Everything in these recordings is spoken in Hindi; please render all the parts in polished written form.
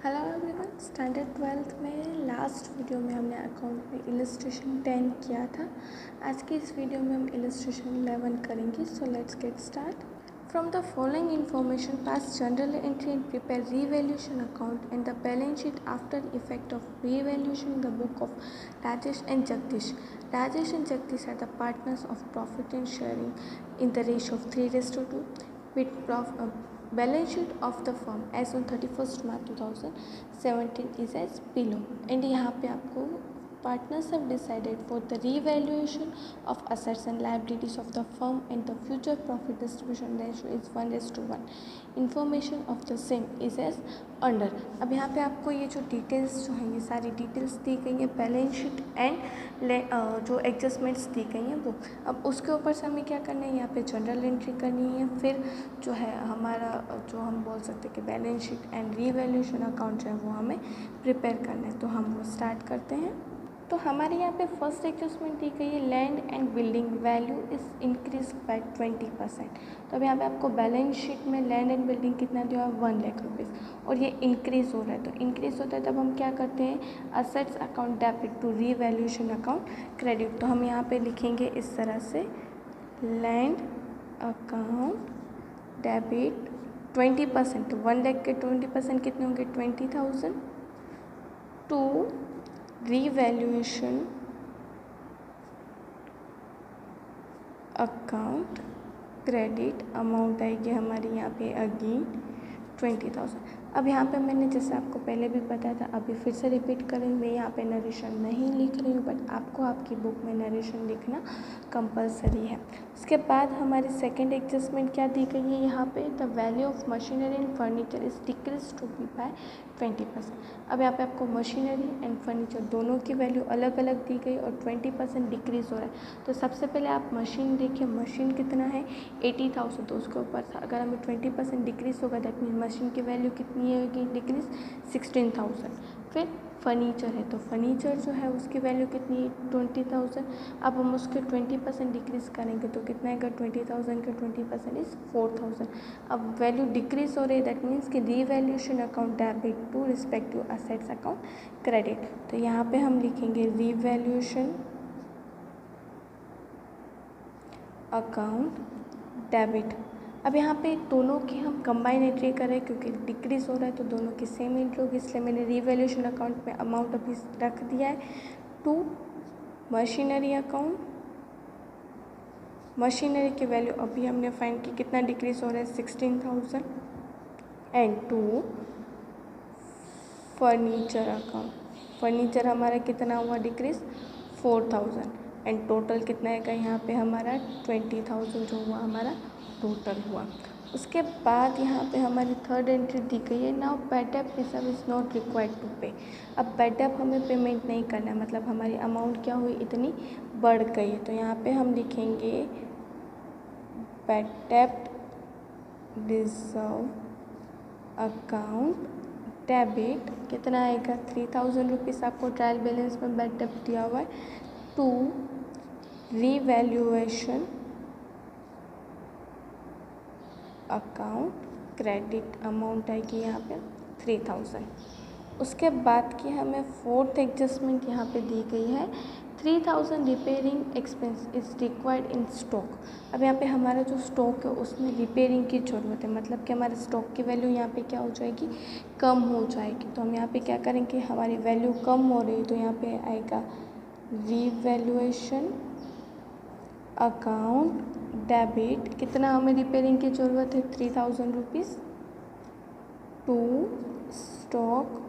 हेलो एवरीवन, स्टैंडर्ड 12th में लास्ट वीडियो में हमने अकाउंट में इलस्ट्रेशन 10 किया था। आज की इस वीडियो में हम इलस्ट्रेशन 11 करेंगे। So let's get start. From the following information pass journal entry and prepare revaluation account and the balance sheet after effect of revaluation in the book of Rajesh and Jagdish. Rajesh and Jagdish are the partners of profit and sharing in the ratio of 3:2 with balance sheet of the firm as on 31st March 2017 is as below. And यहाँ पे आपको partners have decided for the revaluation of assets and liabilities of the firm and the future profit distribution ratio is 1:1. Information of the same is as under. अब यहाँ पे आपको ये जो डिटेल्स जो हैं ये सारी डिटेल्स दी गई हैं, बैलेंस शीट एंड जो एडजस्टमेंट्स दी गई हैं वो। अब उसके ऊपर से हमें क्या करना है, यहाँ पे जनरल एंट्री करनी है, फिर जो है हमारा जो हम बोल सकते हैं कि balance sheet and revaluation account जो है वो हमें प्रिपेयर करना है। तो हम वो स्टार्ट करते हैं। तो हमारे यहाँ पे फर्स्ट एडजस्टमेंट दी गई है, land and building value is increase by 20%। तो अब यहाँ पे आपको बैलेंस शीट में लैंड एंड बिल्डिंग कितना दिया है, 1 लाख रुपीज़, और ये इंक्रीज़ हो रहा है। तो इंक्रीज़ होता है तब हम क्या करते हैं, assets account debit to revaluation account credit. तो हम यहाँ पे लिखेंगे इस तरह से, लैंड अकाउंट डेबिट 20%, 1 लाख के 20% कितने होंगे, 20,000 to revaluation account credit. Amount आएगी हमारी यहाँ पे अगेन 20,000। अब यहाँ पे मैंने जैसे आपको पहले भी बताया था, अभी फिर से रिपीट करें, मैं यहाँ पे नरेशन नहीं लिख रही हूँ, बट आपको आपकी बुक में नरेशन लिखना कंपलसरी है। उसके बाद हमारी सेकंड एडजस्टमेंट क्या दी गई है, यहाँ पे the value of machinery and furniture is decrease to be by 20%। अब यहाँ पे आपको मशीनरी एंड फर्नीचर दोनों की वैल्यू अलग अलग दी गई और 20% डिक्रीज़ हो रहा है। तो सबसे पहले आप मशीन देखिए, मशीन कितना है 80,000, तो उसके ऊपर अगर हमें 20% डिक्रीज़ होगा दैट मीन मशीन की वैल्यू कितनी होगी, डिक्रीज 16,000। फिर फर्नीचर है, तो फर्नीचर जो है उसकी वैल्यू कितनी है, 20,000। अब हम उसके 20% डिक्रीज़ करेंगे तो कितना आएगा, 20,000 का 20% इज़ 4,000। अब वैल्यू डिक्रीज हो रही है दैट मीन्स कि revaluation account debit to respective assets account credit. तो यहाँ पे हम लिखेंगे रीवैल्यूएशन अकाउंट डेबिट। अब यहाँ पे दोनों की हम कंबाइन एंट्री करें क्योंकि डिक्रीज हो रहा है तो दोनों की सेम एंट्री होगी, इसलिए मैंने रीवैल्यूएशन अकाउंट में अमाउंट अभी रख दिया है टू मशीनरी अकाउंट। मशीनरी की वैल्यू अभी हमने फाइंड की, कितना डिक्रीज हो रहा है 16,000 and to furniture account. Furniture हमारा कितना हुआ डिक्रीज 4,000 एंड टोटल कितना आएगा यहाँ पे हमारा 20,000 जो हुआ हमारा टोटल हुआ। उसके बाद यहाँ पे हमारी थर्ड एंट्री दी गई है, now bad debt reserve is not required to pay. अब बैड डेट हमें पेमेंट नहीं करना है, मतलब हमारी अमाउंट क्या हुई, इतनी बढ़ गई है। तो यहाँ पे हम लिखेंगे bad debt reserve account debit, कितना आएगा 3,000 रुपीज़ आपको ट्रायल बैलेंस में बैड डेट दिया हुआ है, to revaluation account credit. Amount आएगी यहाँ पे 3,000। उसके बाद की हमें फोर्थ एडजस्टमेंट यहाँ पे दी गई है, 3,000 repairing expense is required in stock. अब यहाँ पे हमारा जो स्टॉक है उसमें रिपेयरिंग की ज़रूरत है, मतलब कि हमारे स्टॉक की वैल्यू यहाँ पे क्या हो जाएगी, कम हो जाएगी। तो हम यहाँ पे क्या करेंगे, हमारी वैल्यू कम हो रही है तो यहाँ पे आएगा रीवैल्यूएशन अकाउंट डेबिट। कितना हमें रिपेयरिंग की ज़रूरत है, 3,000 rupees to stock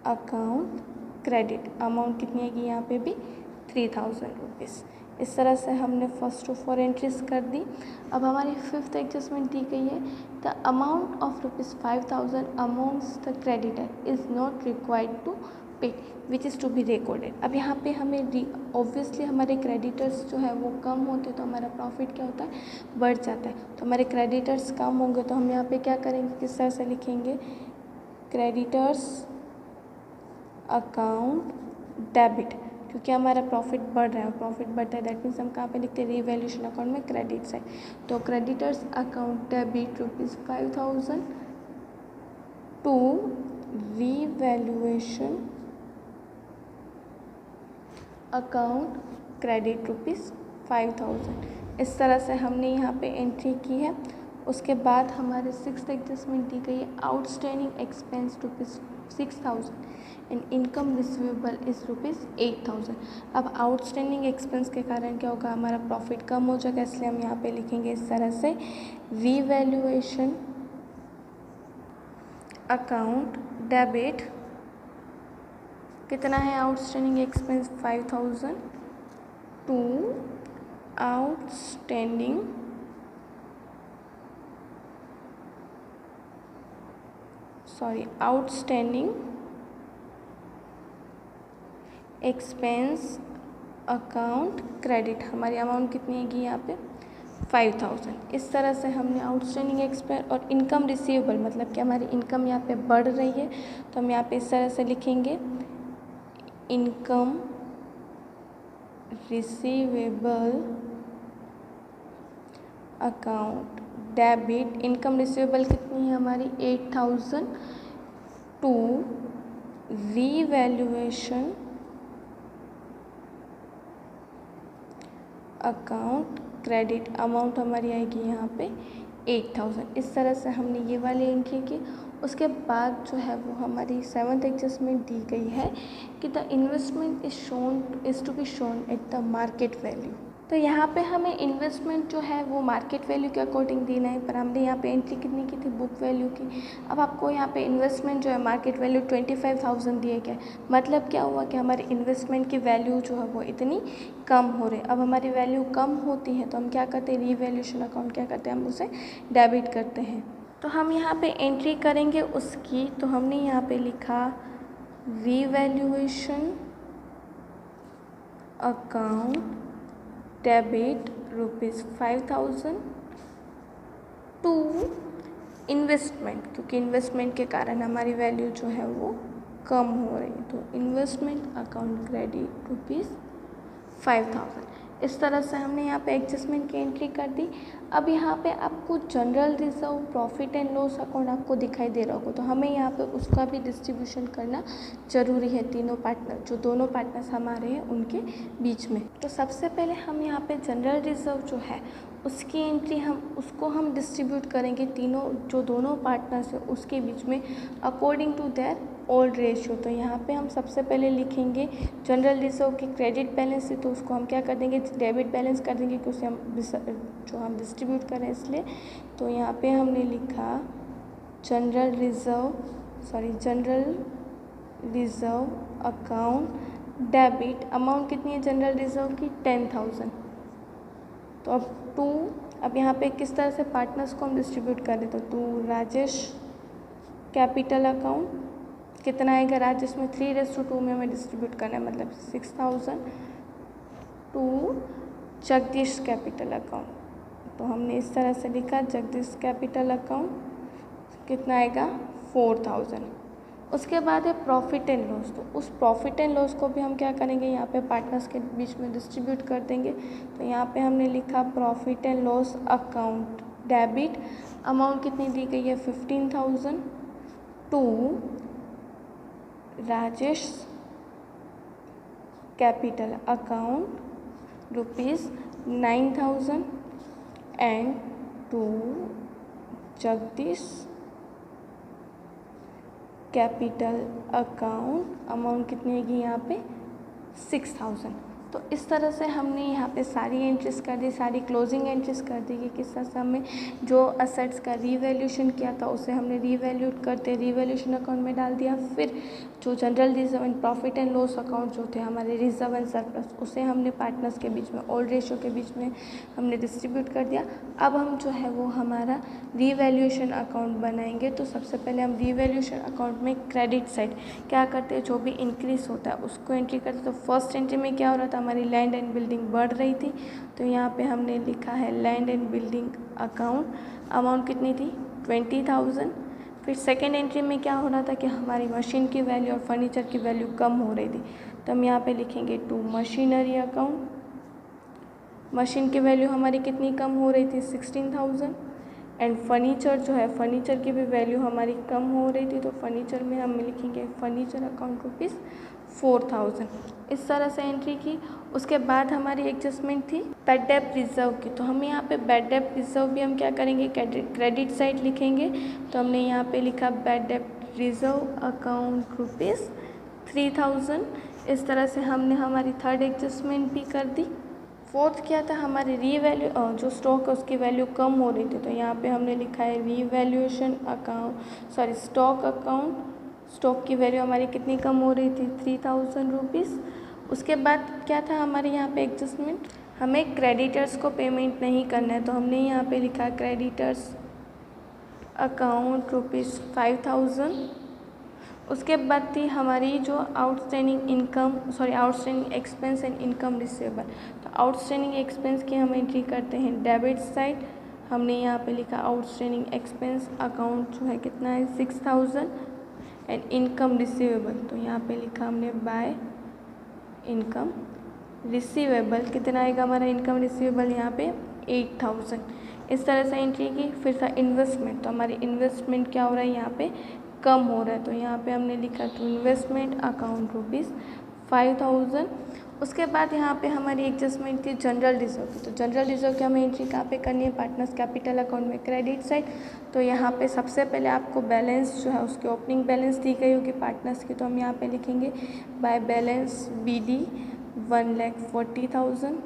account credit. Amount कितनी आएगी यहाँ पे भी 3,000 रुपीज़। इस तरह से हमने फर्स्ट टू 4 एंट्रीज कर दी। अब हमारी फिफ्थ एडजस्टमेंट दी गई है, the amount of ₹5,000 amounts the creditor is not required to pay which is to be recorded. अब यहाँ पे हमें ऑब्वियसली हमारे क्रेडिटर्स जो है वो कम होते हैं तो हमारा प्रॉफिट क्या होता है, बढ़ जाता है। तो हमारे क्रेडिटर्स कम होंगे तो हम यहाँ पे क्या करेंगे, किस तरह से लिखेंगे, क्रेडिटर्स अकाउंट डेबिट, क्योंकि हमारा प्रॉफिट बढ़ रहा है, प्रॉफिट बढ़ता है दैट मीन्स हम कहाँ पे लिखते हैं, रीवैल्यूएशन अकाउंट में क्रेडिट साइड। तो creditors account debit ₹5,000 to revaluation account credit ₹5,000। इस तरह से हमने यहाँ पे एंट्री की है। उसके बाद हमारे 6th एडजस्टमेंट दी गई है, outstanding expense ₹6,000 and income receivable is ₹8,000। अब आउटस्टैंडिंग एक्सपेंस के कारण क्या होगा, हमारा प्रॉफिट कम हो जाएगा, इसलिए हम यहाँ पे लिखेंगे इस तरह से, रीवैल्यूएशन अकाउंट डेबिट, कितना है outstanding expense 5,000 to outstanding expense account credit. हमारी अमाउंट कितनी है यहाँ पे 5,000। इस तरह से हमने आउटस्टैंडिंग एक्सपेंस और इनकम रिसीवेबल, मतलब कि हमारी इनकम यहाँ पे बढ़ रही है, तो हम यहाँ पे इस तरह से लिखेंगे, income receivable account debit. Income receivable कितनी है हमारी 8,000 to revaluation account credit. Amount हमारी आएगी यहाँ पे 8,000। इस तरह से हमने ये वाली एंट्री की। उसके बाद जो है वो हमारी 7th एडजस्टमेंट दी गई है कि the investment is to be shown at the market value. तो यहाँ पे हमें इन्वेस्टमेंट जो है वो मार्केट वैल्यू के अकॉर्डिंग देना है, पर हमने यहाँ पे एंट्री कितनी की थी, बुक वैल्यू की। अब आपको यहाँ पे इन्वेस्टमेंट जो है मार्केट वैल्यू 25,000 दिए गया। मतलब क्या हुआ कि हमारे इन्वेस्टमेंट की वैल्यू जो है वो इतनी कम हो रही है। अब हमारी वैल्यू कम होती है तो हम क्या करते हैं, रीवैल्यूएशन अकाउंट क्या करते हैं, हम उसे डेबिट करते हैं। तो हम यहाँ पे एंट्री करेंगे उसकी। तो हमने यहाँ पे लिखा revaluation account debit ₹5,000 to investment, क्योंकि इन्वेस्टमेंट के कारण हमारी वैल्यू जो है वो कम हो रही है। तो इन्वेस्टमेंट अकाउंट क्रेडिट ₹5,000। इस तरह से हमने यहाँ पे एडजस्टमेंट की एंट्री कर दी। अब यहाँ पे आपको general reserve, profit and loss account आपको दिखाई दे रहा होगा, तो हमें यहाँ पे उसका भी डिस्ट्रीब्यूशन करना ज़रूरी है, तीनों पार्टनर, जो दोनों पार्टनर्स हमारे हैं उनके बीच में। तो सबसे पहले हम यहाँ पे जनरल रिजर्व जो है उसकी एंट्री हम डिस्ट्रीब्यूट करेंगे तीनों, जो दोनों पार्टनर्स हैं उसके बीच में, according to their old ratio. तो यहाँ पे हम सबसे पहले लिखेंगे जनरल रिजर्व की क्रेडिट बैलेंस है, तो उसको हम क्या कर देंगे, डेबिट बैलेंस कर देंगे, क्योंकि हम डिस्ट्रीब्यूट करें इसलिए। तो यहाँ पे हमने लिखा general reserve account debit. Amount कितनी है जनरल रिजर्व की 10,000। तो अब यहाँ पे किस तरह से पार्टनर्स को हम डिस्ट्रीब्यूट कर दें, तो राजेश कैपिटल अकाउंट कितना आएगा, राजेश में 3:2 में हमें डिस्ट्रीब्यूट करना है, मतलब 6,000 टू जगदीश कैपिटल अकाउंट। तो हमने इस तरह से लिखा, जगदीश कैपिटल अकाउंट कितना आएगा 4,000। उसके बाद है प्रॉफिट एंड लॉस। तो उस प्रॉफिट एंड लॉस को भी हम क्या करेंगे, यहाँ पे पार्टनर्स के बीच में डिस्ट्रीब्यूट कर देंगे। तो यहाँ पे हमने लिखा profit and loss account debit. Amount कितनी दी गई है 15,000 to Rajesh capital account ₹9,000 and to Jagdish capital account amount कितनी होगी यहाँ पे 6,000। तो इस तरह से हमने यहाँ पे सारी एंट्रीज कर दी, सारी क्लोजिंग एंट्रीज कर दी कि किस तरह से हमें जो असेट्स का रीवैल्यूएशन किया था उसे हमने रीवैल्यूट करते रीवैल्यूएशन अकाउंट में डाल दिया। फिर जो general reserve and profit and loss account जो थे हमारे रिजर्व एंड सरप्लस, उसे हमने पार्टनर्स के बीच में ओल्ड रेशियो के बीच में हमने डिस्ट्रीब्यूट कर दिया। अब हम जो है वो हमारा रीवैल्यूएशन अकाउंट बनाएंगे। तो सबसे पहले हम रीवैल्यूएशन अकाउंट में क्रेडिट साइड क्या करते हैं, जो भी इंक्रीज होता है उसको एंट्री करते। तो फर्स्ट एंट्री में क्या हो रहा था, हमारी लैंड एंड बिल्डिंग बढ़ रही थी, तो यहाँ पे हमने लिखा है land and building account. Amount कितनी थी 20,000। फिर सेकेंड एंट्री में क्या हो रहा था कि हमारी मशीन की वैल्यू और फर्नीचर की वैल्यू कम हो रही थी, तो हम यहाँ पे लिखेंगे टू मशीनरी अकाउंट। मशीन की वैल्यू हमारी कितनी कम हो रही थी 16,000 एंड फर्नीचर जो है, फर्नीचर की भी वैल्यू हमारी कम हो रही थी, तो फर्नीचर में हम लिखेंगे फर्नीचर अकाउंट रुपीज़ 4000। इस तरह से एंट्री की। उसके बाद हमारी एडजस्टमेंट थी बैड डेब्ट रिजर्व की, तो हम यहाँ पे बैड डेब्ट रिजर्व भी हम क्या करेंगे, क्रेडिट साइड लिखेंगे। तो हमने यहाँ पे लिखा बैड डेब्ट रिजर्व अकाउंट रुपीज़ 3000। इस तरह से हमने हमारी थर्ड एडजस्टमेंट भी कर दी। फोर्थ क्या था, हमारी रीवैल्यू जो स्टॉक है उसकी वैल्यू कम हो रही थी, तो यहाँ पे हमने लिखा है revaluation account, sorry stock account. Stock की वैल्यू हमारी कितनी कम हो रही थी, 3000 रुपीज़। उसके बाद क्या था हमारे यहाँ पे एडजस्टमेंट, हमें क्रेडिटर्स को पेमेंट नहीं करना है, तो हमने यहाँ पे लिखा क्रेडिटर्स अकाउंट रुपीज़ 5000। उसके बाद थी हमारी जो outstanding income, sorry outstanding expense and income receivable. तो आउटस्टैंडिंग एक्सपेंस की हम एंट्री करते हैं डेबिट साइड। हमने यहाँ पे लिखा आउटस्टैंडिंग एक्सपेंस अकाउंट जो है कितना है 6000 एंड इनकम रिसीवेबल, तो यहाँ पे लिखा हमने बाय इनकम रिसीवेबल। कितना आएगा हमारा इनकम रिसीवेबल यहाँ पे 8000। इस तरह से एंट्री की। फिर था इन्वेस्टमेंट, तो हमारी इन्वेस्टमेंट क्या हो रहा है यहाँ पे कम हो रहा है, तो यहाँ पे हमने लिखा तो इन्वेस्टमेंट अकाउंट रुपीज़ 5000। उसके बाद यहाँ पे हमारी एडजस्टमेंट थी जनरल रिजर्व की, तो जनरल रिजर्व की हमें एंट्री कहाँ पे करनी है, पार्टनर्स कैपिटल अकाउंट में क्रेडिट साइड। तो यहाँ पे सबसे पहले आपको बैलेंस जो है उसकी ओपनिंग बैलेंस दी गई होगी पार्टनर्स की, तो हम यहाँ पे लिखेंगे बाय बैलेंस BD 1,40,000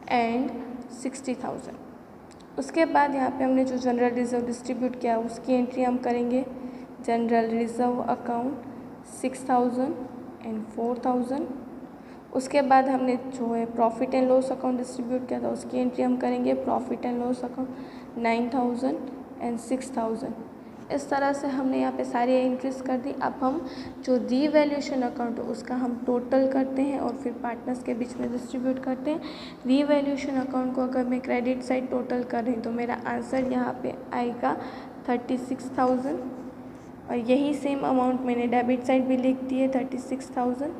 एंड 60,000। उसके बाद यहाँ पे हमने जो जनरल रिजर्व डिस्ट्रीब्यूट किया उसकी एंट्री हम करेंगे जनरल रिजर्व अकाउंट 6000 एंड 4000। उसके बाद हमने जो है profit and loss account distribute किया था उसकी एंट्री हम करेंगे profit and loss account 9000 and 6000। इस तरह से हमने यहाँ पे सारी एंट्रीज कर दी। अब हम जो रीवैल्यूएशन अकाउंट है उसका हम टोटल करते हैं और फिर पार्टनर्स के बीच में डिस्ट्रीब्यूट करते हैं। रीवैल्यूएशन अकाउंट को अगर मैं क्रेडिट साइड टोटल कर रही हूँ तो मेरा आंसर यहाँ पे आएगा 36,000 और यही सेम अमाउंट मैंने डेबिट साइड भी लिख दी है 36,000।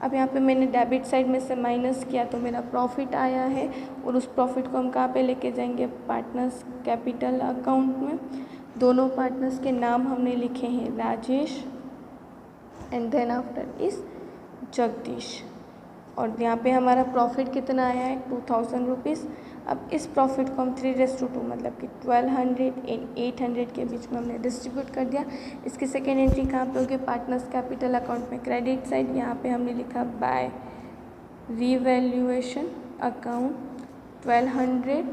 अब यहाँ पे मैंने डेबिट साइड में से माइनस किया तो मेरा प्रॉफिट आया है और उस प्रॉफिट को हम कहाँ पे लेके जाएंगे, पार्टनर्स कैपिटल अकाउंट में। दोनों पार्टनर्स के नाम हमने लिखे हैं Rajesh and then after is Jagdish. और यहाँ पे हमारा प्रॉफिट कितना आया है 2000 रुपीज़। अब इस प्रॉफिट को हम 3:2 मतलब कि 1200 एंड 800 के बीच में हमने डिस्ट्रीब्यूट कर दिया। इसकी सेकेंड एंट्री कहाँ पे होगी, पार्टनर्स कैपिटल अकाउंट में क्रेडिट साइड। यहाँ पे हमने लिखा बाय रीवैल्यूएशन अकाउंट 1200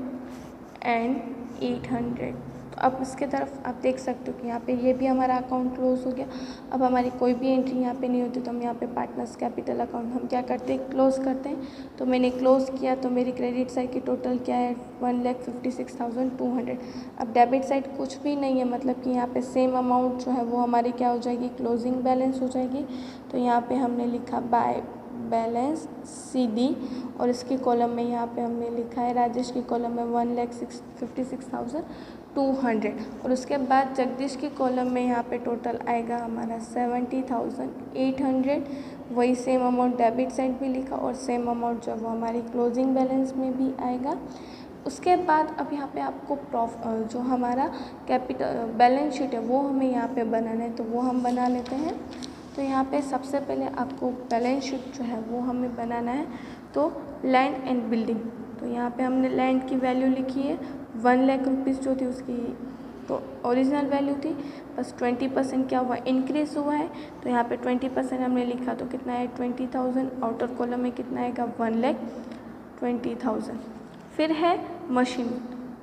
एंड 800। तो अब इसके तरफ आप देख सकते हो कि यहाँ पे ये भी हमारा अकाउंट क्लोज हो गया। अब हमारी कोई भी एंट्री यहाँ पे नहीं होती तो हम यहाँ पे पार्टनर्स कैपिटल अकाउंट हम क्या करते हैं, क्लोज करते हैं। तो मैंने क्लोज किया तो मेरी क्रेडिट साइड की टोटल क्या है 1,56,200। अब डेबिट साइड कुछ भी नहीं है, मतलब कि यहाँ पे सेम अमाउंट जो है वो हमारी क्या हो जाएगी, क्लोजिंग बैलेंस हो जाएगी। तो यहाँ पर हमने लिखा बाय बैलेंस CD और इसकी कॉलम में यहाँ पे हमने लिखा है राजेश की कॉलम में 1,56,200 और उसके बाद जगदीश की कॉलम में यहाँ पे टोटल आएगा हमारा 70,800। वही सेम अमाउंट डेबिट साइड भी लिखा और सेम अमाउंट जो वो हमारी क्लोजिंग बैलेंस में भी आएगा। उसके बाद अब यहाँ पे आपको जो हमारा कैपिटल बैलेंस शीट है वो हमें यहाँ पे बनाना है, तो वो हम बना लेते हैं। तो यहाँ पे सबसे पहले आपको बैलेंस शीट जो है वो हमें बनाना है। तो लैंड एंड बिल्डिंग, तो यहाँ पे हमने लैंड की वैल्यू लिखी है 1 लाख रुपीज़ जो थी उसकी तो ओरिजिनल वैल्यू थी, बस 20% क्या हुआ इंक्रीज़ हुआ है। तो यहाँ पे 20% हमने लिखा तो कितना है 20,000। आउटर कॉलम में कितना आएगा 1,20,000। फिर है मशीन,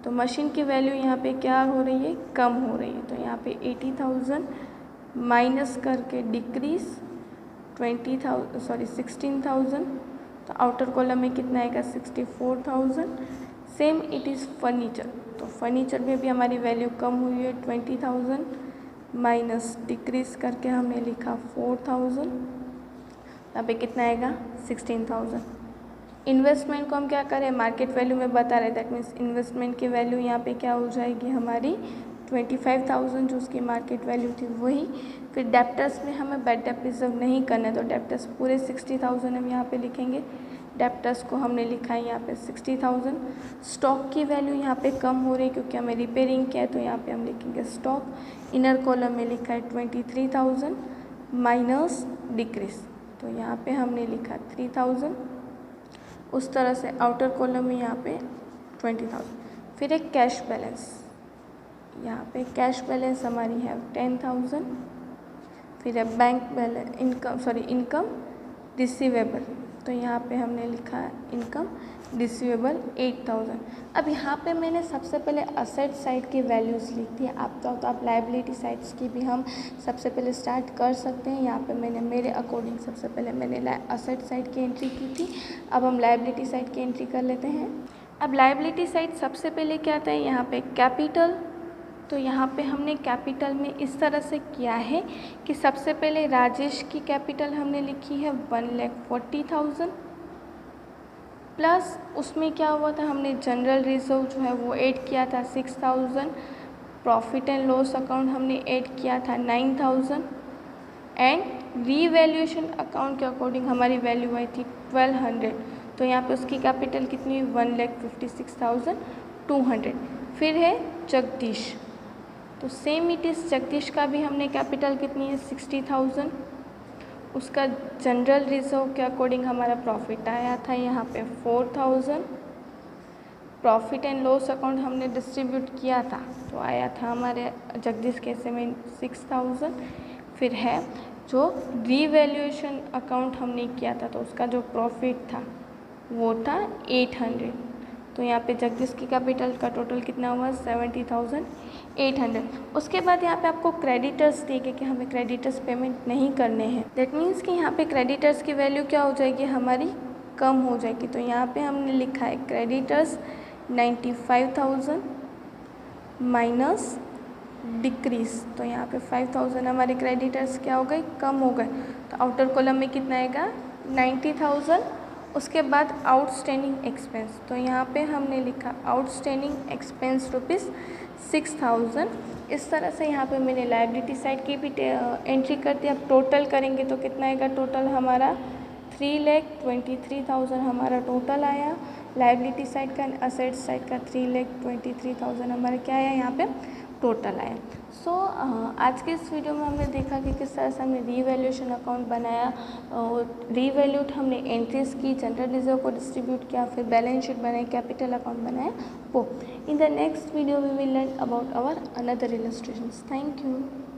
तो मशीन की वैल्यू यहाँ पे क्या हो रही है, कम हो रही है। तो यहाँ पे 80,000 माइनस करके डिक्रीज 16,000। तो आउटर कॉलम में कितना आएगा 64,000। सेम इट इज़ फर्नीचर, तो फर्नीचर में भी हमारी वैल्यू कम हुई है 20,000 माइनस डिक्रीज करके हमने लिखा 4,000। यहाँ पे कितना आएगा 16,000। इन्वेस्टमेंट को हम क्या करें, मार्केट वैल्यू में बता रहे, दैट मीन्स इन्वेस्टमेंट की वैल्यू यहाँ पे क्या हो जाएगी हमारी 25,000 जो उसकी मार्केट वैल्यू थी वही। फिर डेप्टर्स में हमें बैड डेप्ट रिजर्व नहीं करना है, तो डेप्टर्स पूरे 60,000 हम यहाँ पे लिखेंगे। डेप्टर्स को हमने लिखा है यहाँ पे 60,000। स्टॉक की वैल्यू यहाँ पे कम हो रही है क्योंकि हमें रिपेयरिंग किया है, तो यहाँ पे हम लिखेंगे स्टॉक। इनर कॉलम में लिखा है 23,000 माइनस डिक्रीज, तो यहाँ पे हमने लिखा 3,000। उस तरह से आउटर कॉलम में यहाँ पे 20,000। फिर एक कैश बैलेंस, यहाँ पे कैश बैलेंस हमारी है 10,000। फिर है बैंक बैलेंस, इनकम रिसीवेबल, तो यहाँ पे हमने लिखा है इनकम रिसीवेबल 8,000। अब यहाँ पे मैंने सबसे पहले असेट साइड की वैल्यूज़ लिख दी है। आप चाहो तो आप लाइबिलिटी साइड्स की भी हम सबसे पहले स्टार्ट कर सकते हैं। यहाँ पे मैंने मेरे अकॉर्डिंग सबसे पहले मैंने असेट साइड की एंट्री की थी। अब हम लाइबिलिटी साइड की एंट्री कर लेते हैं। अब लाइबिलिटी साइड सबसे पहले क्या आता है, यहाँ पे कैपिटल। तो यहाँ पे हमने कैपिटल में इस तरह से किया है कि सबसे पहले राजेश की कैपिटल हमने लिखी है 1,40,000 प्लस उसमें क्या हुआ था, हमने जनरल रिजर्व जो है वो ऐड किया था 6,000, प्रॉफिट एंड लॉस अकाउंट हमने ऐड किया था 9,000 एंड रीवैल्यूएशन अकाउंट के अकॉर्डिंग हमारी वैल्यू आई थी 1,200। तो यहाँ पे उसकी कैपिटल कितनी हुई 1,56,200। फिर है जगदीश, तो सेम इट इज़ जगदीश का भी हमने कैपिटल कितनी है 60,000। उसका जनरल रिजर्व के अकॉर्डिंग हमारा प्रॉफिट आया था यहाँ पे 4,000। प्रॉफिट एंड लॉस अकाउंट हमने डिस्ट्रीब्यूट किया था तो आया था हमारे जगदीश के हिस्से में 6,000। फिर है जो रीवैल्यूएशन अकाउंट हमने किया था तो उसका जो प्रॉफिट था वो था 800। तो यहाँ पे जगदीश की कैपिटल का टोटल कितना हुआ 70,800। उसके बाद यहाँ पे आपको क्रेडिटर्स दिए गए कि हमें क्रेडिटर्स पेमेंट नहीं करने हैं। दैट मीन्स कि यहाँ पे क्रेडिटर्स की वैल्यू क्या हो जाएगी, हमारी कम हो जाएगी। तो यहाँ पे हमने लिखा है क्रेडिटर्स 95,000 माइनस डिक्रीज, तो यहाँ पे 5,000 हमारे क्रेडिटर्स क्या हो गए, कम हो गए। तो आउटर कॉलम में कितना आएगा 90,000। उसके बाद आउटस्टैंडिंग एक्सपेंस, तो यहाँ पे हमने लिखा आउटस्टैंडिंग एक्सपेंस ₹6,000। इस तरह से यहाँ पे मैंने लाइबिलिटी साइड की भी एंट्री कर दी। अब टोटल करेंगे तो कितना आएगा, टोटल हमारा 3,23,000 हमारा टोटल आया। लाइबिलिटी साइड का, असेट साइड का 3,23,000 हमारा क्या आया, यहाँ पे टोटल आया। सो आज के इस वीडियो में हमने देखा कि किस तरह से हमने रीवैल्यूएशन अकाउंट बनाया, रीवैल्यूट हमने एंट्रीज की, जनरल रिजर्व को डिस्ट्रीब्यूट किया, फिर बैलेंस शीट बनाई, कैपिटल अकाउंट बनाया वो। In the next video we will learn about our another illustrations. Thank you.